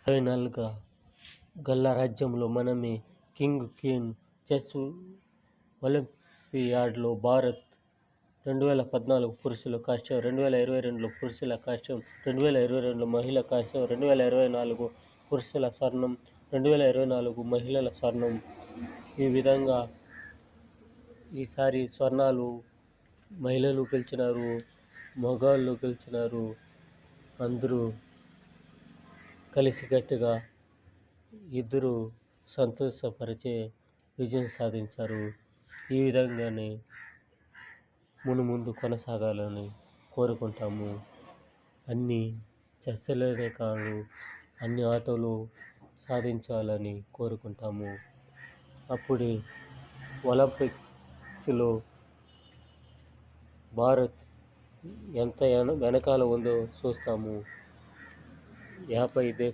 ఫైనల్గా గల్లారాజ్యంలో మనమే king queen. Chess ఒలింపియాడ్లో Bharat 2014 పురుషుల కాంస్యం, 2022లో పురుషుల కాంస్యం, 2022లో మహిళల కాంస్యం, 2024 పురుషుల స్వర్ణం, 2024 మహిళల స్వర్ణం. ఈ విధంగా ఈసారి స్వర్ణాలు మహిళలు గెలిచినారు, మగవాళ్ళు గెలిచినారు. అందరూ కలిసికట్టుగా ఇద్దరు సంతోషపరిచే విజయం సాధించారు. ఈ విధంగానే ముందు కొనసాగాలని కోరుకుంటాము. అన్ని చెస్లోనే కాదు, అన్ని ఆటలు సాధించాలని కోరుకుంటాము. అప్పుడే ఒలింపిక్స్లో భారత్ ఎంత వెనకాల ఉందో చూస్తాము. 50 దేశాలు